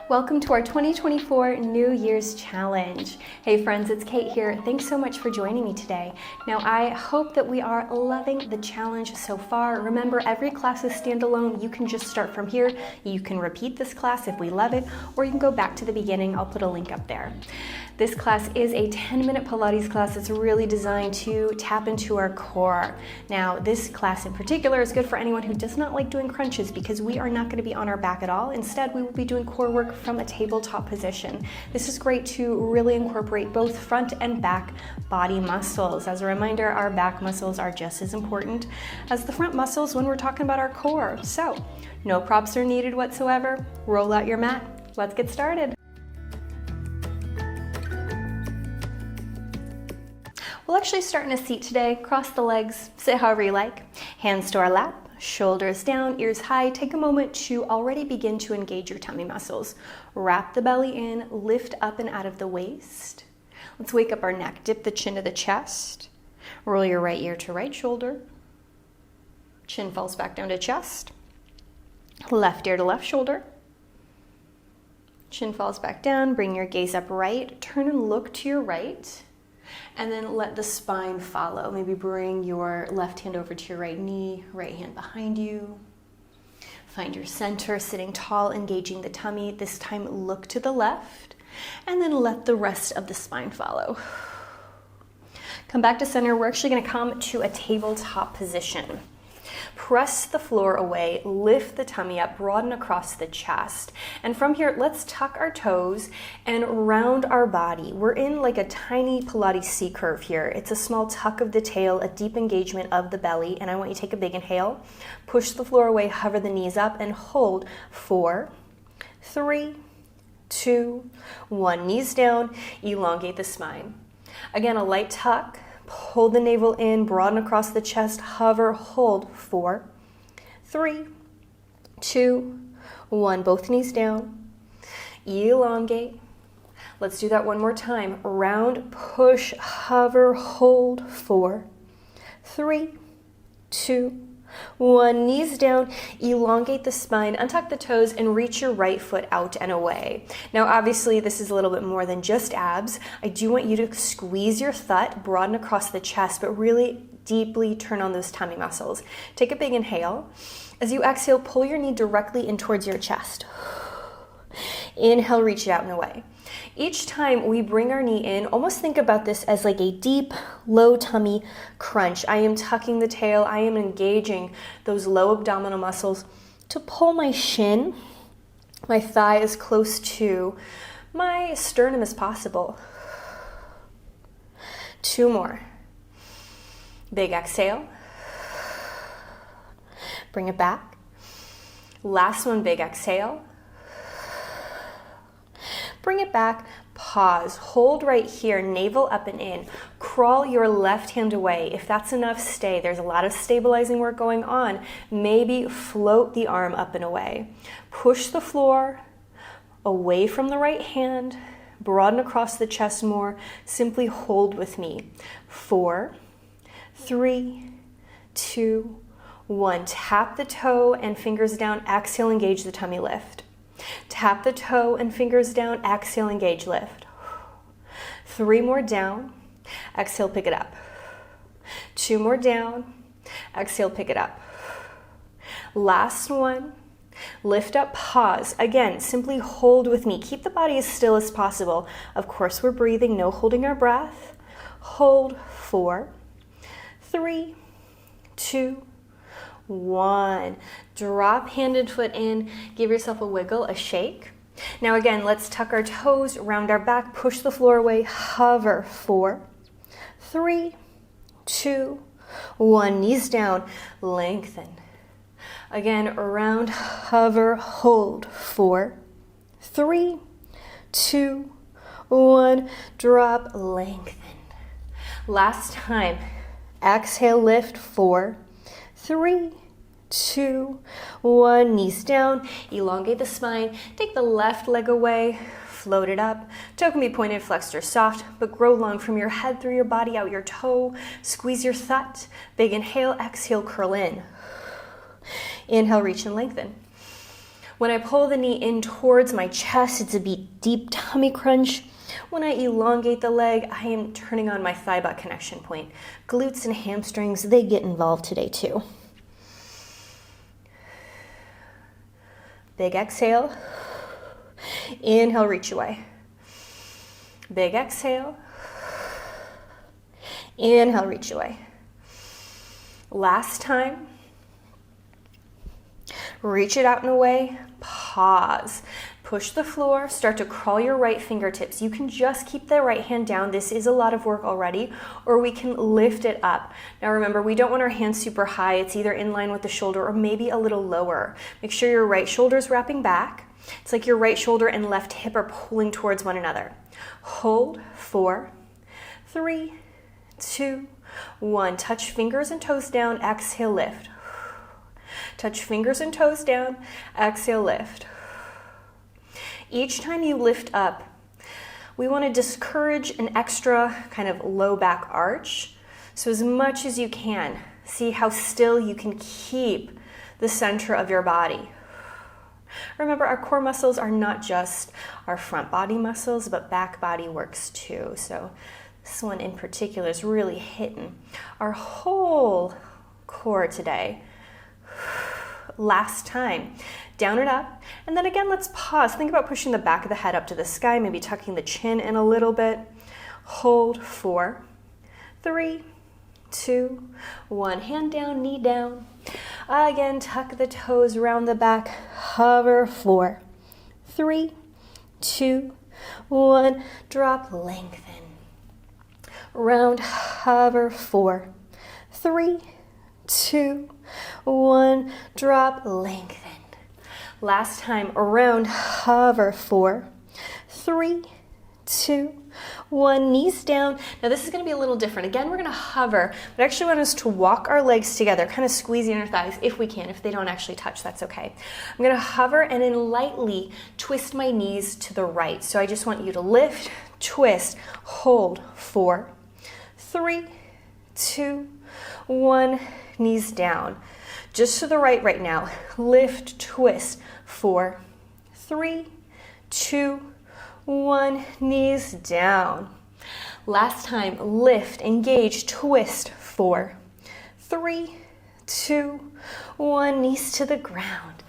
Welcome to our 2024 New Year's Challenge. Hey friends, it's Kate here. Thanks so much for joining me today. Now, I hope that we are loving the challenge so far. Remember, every class is standalone. You can just start from here. You can repeat this class if we love it, or you can go back to the beginning. I'll put a link up there. This class is a 10-minute Pilates class that's really designed to tap into our core. Now, this class in particular is good for anyone who does not like doing crunches because we are not going to be on our back at all. Instead, we will be doing core work from a tabletop position. This is great to really incorporate both front and back body muscles. As a reminder, our back muscles are just as important as the front muscles when we're talking about our core. So, no props are needed whatsoever. Roll out your mat. Let's get started. We'll actually start in a seat today. Cross the legs, sit however you like. Hands to our lap, shoulders down, ears high. Take a moment to already begin to engage your tummy muscles. Wrap the belly in, lift up and out of the waist. Let's wake up our neck. Dip the chin to the chest. Roll your right ear to right shoulder. Chin falls back down to chest. Left ear to left shoulder. Chin falls back down. Bring your gaze upright. Turn and look to your right. And then let the spine follow. Maybe bring your left hand over to your right knee, right hand behind you. Find your center, sitting tall, engaging the tummy. This time look to the left, and then let the rest of the spine follow. Come back to center. We're actually going to come to a tabletop position. Press the floor away, lift the tummy up, broaden across the chest. And from here, let's tuck our toes and round our body. We're in like a tiny Pilates C curve here. It's a small tuck of the tail, a deep engagement of the belly. And I want you to take a big inhale. Push the floor away, hover the knees up, and hold. 4, 3, 2, 1. Knees down, elongate the spine. Again, a light tuck. Pull the navel in, broaden across the chest, hover, hold. 4, 3, 2, 1. Both knees down. Elongate. Let's do that one more time. Round, push, hover, hold. 4, 3, 2, 1. Knees down, elongate the spine, untuck the toes, and reach your right foot out and away. Now, obviously, this is a little bit more than just abs. I do want you to squeeze your thigh, broaden across the chest, but really deeply turn on those tummy muscles. Take a big inhale. As you exhale, pull your knee directly in towards your chest. Inhale, reach it out and away. Each time we bring our knee in, almost think about this as like a deep, low tummy crunch. I am tucking the tail. I am engaging those low abdominal muscles to pull my shin, my thigh as close to my sternum as possible. 2 more. Big exhale. Bring it back. Last one, big exhale. Bring it back, pause, hold right here, navel up and in. Crawl your left hand away. If that's enough, stay. There's a lot of stabilizing work going on. Maybe float the arm up and away. Push the floor away from the right hand, broaden across the chest more. Simply hold with me. 4, 3, 2, 1. Tap the toe and fingers down. Exhale, engage the tummy lift. Tap the toe and fingers down. Exhale, engage, lift. 3 more down. Exhale, pick it up. 2 more down. Exhale, pick it up. Last one. Lift up, pause. Again, simply hold with me. Keep the body as still as possible. Of course, we're breathing, no holding our breath. Hold. 4, 3, 2, 1. Drop hand and foot in. Give yourself a wiggle, a shake. Now again, let's tuck our toes, round our back, push the floor away, hover. 4, 3, 2, 1. Knees down, lengthen. Again, round, hover, hold. 4, 3, 2, 1. Drop, lengthen. Last time. Exhale, lift. 4, 3, 2, 1. Knees down, elongate the spine. Take the left leg away, float it up. Toe can be pointed, flexed, or soft, but grow long from your head through your body, out your toe. Squeeze your thud. Big inhale, exhale, curl in. Inhale, reach and lengthen. When I pull the knee in towards my chest, it's a deep tummy crunch. When I elongate the leg, I am turning on my thigh butt connection point. Glutes and hamstrings, they get involved today too. Big exhale. Inhale, reach away. Big exhale. Inhale, reach away. Last time. Reach it out and away. Pause. Push the floor. Start to crawl your right fingertips. You can just keep the right hand down. This is a lot of work already, or we can lift it up. Now remember, we don't want our hands super high. It's either in line with the shoulder or maybe a little lower. Make sure your right shoulder is wrapping back. It's like your right shoulder and left hip are pulling towards one another. Hold. 4, 3, 2, 1. Touch fingers and toes down. Exhale, lift. Touch fingers and toes down. Exhale, lift. Each time you lift up, we want to discourage an extra kind of low back arch. So as much as you can, see how still you can keep the center of your body. Remember, our core muscles are not just our front body muscles, but back body works too. So this one in particular is really hitting our whole core today. Last time. Down and up. And then again, let's pause. Think about pushing the back of the head up to the sky, maybe tucking the chin in a little bit. Hold. 4, 3, 2, 1. Hand down, knee down. Again, tuck the toes around the back. Hover. 4, 3, 2, 1. Drop, lengthen. Round, hover. 4, 3, 2, 1. Drop, lengthen. Last time, around, hover. 4, 3, 2, 1. Knees down. Now this is going to be a little different. Again, we're going to hover, but I actually want us to walk our legs together, kind of squeezing our thighs if we can. If they don't actually touch, that's okay. I'm going to hover and then lightly twist my knees to the right. So I just want you to lift, twist, hold. 4, 3, 2, 1. Knees down. Just to the right now. Lift, twist. 4, 3, 2, 1. Knees down. Last time. Lift, engage, twist. 4, 3, 2, 1. Knees to the ground.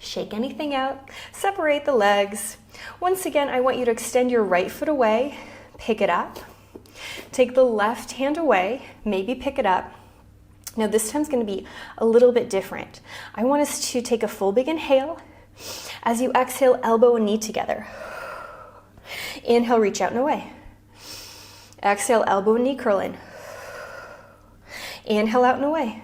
Shake anything out. Separate the legs. Once again, I want you to extend your right foot away. Pick it up. Take the left hand away. Maybe pick it up. Now this time's going to be a little bit different. I want us to take a full big inhale. As you exhale, elbow and knee together. Inhale, reach out and away. Exhale, elbow and knee curl in. Inhale, out and away.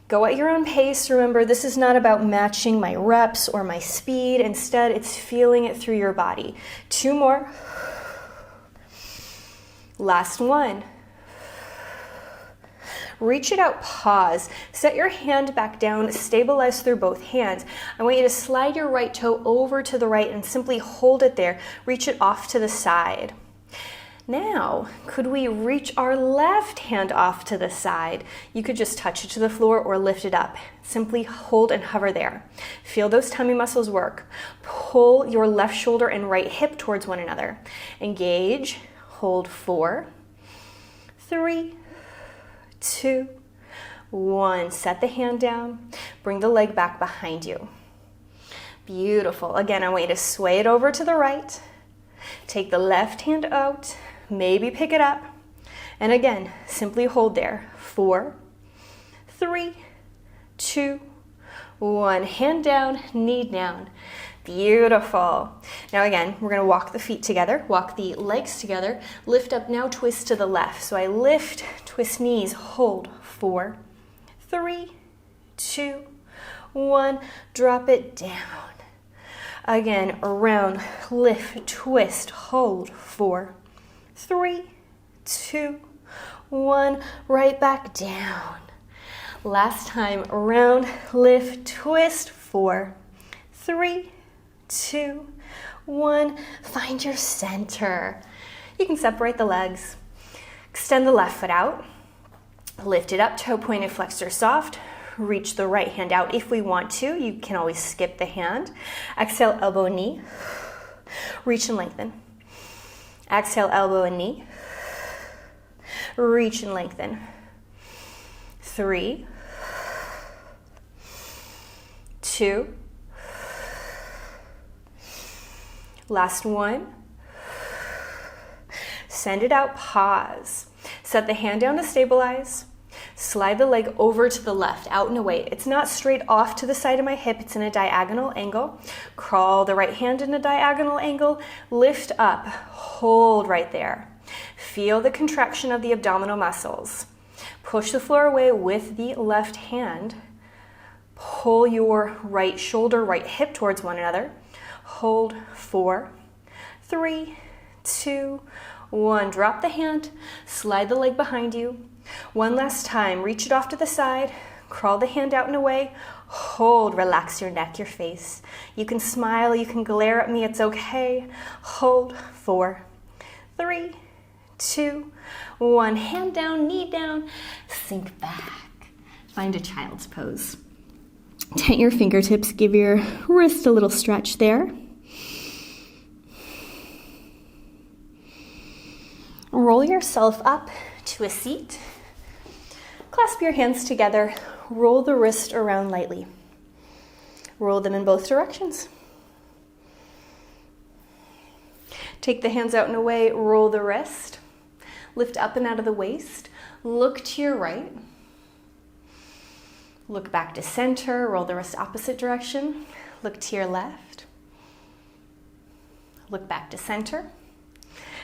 Go at your own pace. Remember, this is not about matching my reps or my speed. Instead, it's feeling it through your body. 2 more. Last one. Reach it out, pause. Set your hand back down, stabilize through both hands. I want you to slide your right toe over to the right and simply hold it there. Reach it off to the side. Now, could we reach our left hand off to the side? You could just touch it to the floor or lift it up. Simply hold and hover there. Feel those tummy muscles work. Pull your left shoulder and right hip towards one another. Engage. Hold. 4, 3, 2, 1. Set the hand down. Bring the leg back behind you. Beautiful. Again, I want you to sway it over to the right. Take the left hand out. Maybe pick it up. And again, simply hold there. 4, 3, 2, 1. Hand down, knee down. Beautiful. Now again, we're going to walk the feet together, walk the legs together, lift up, now twist to the left. So I lift, twist knees, hold. 4, 3, 2, 1. Drop it down. Again, around, lift, twist, hold. 4, 3, 2, 1. Right back down. Last time, around, lift, twist. 4, 3, 2, 1. Find your center. You can separate the legs. Extend the left foot out. Lift it up, toe pointed, flexor soft. reach the right hand out if we want to. You can always skip the hand. Exhale, elbow, knee. Reach and lengthen. Exhale, elbow and knee. Reach and lengthen. 3, 2, last one. Send it out, pause. Set the hand down to stabilize. Slide the leg over to the left, out and away. It's not straight off to the side of my hip, it's in a diagonal angle. Crawl the right hand in a diagonal angle. Lift up, hold right there. Feel the contraction of the abdominal muscles. Push the floor away with the left hand. Pull your right shoulder, right hip towards one another. Hold 4, 3, 2, 1. Drop the hand, slide the leg behind you. One last time, reach it off to the side, crawl the hand out and away, hold, relax your neck, your face. You can smile, you can glare at me, it's okay. Hold, 4, 3, 2, 1. Hand down, knee down, sink back. Find a child's pose. Tent your fingertips, give your wrist a little stretch there. Roll yourself up to a seat. Clasp your hands together, roll the wrist around lightly. Roll them in both directions. Take the hands out and away, roll the wrist. Lift up and out of the waist. Look to your right. Look back to center, roll the wrist opposite direction. Look to your left. Look back to center.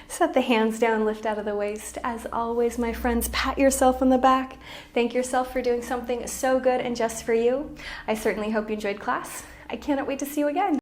Set the hands down, lift out of the waist. As always, my friends, pat yourself on the back. Thank yourself for doing something so good and just for you. I certainly hope you enjoyed class. I cannot wait to see you again.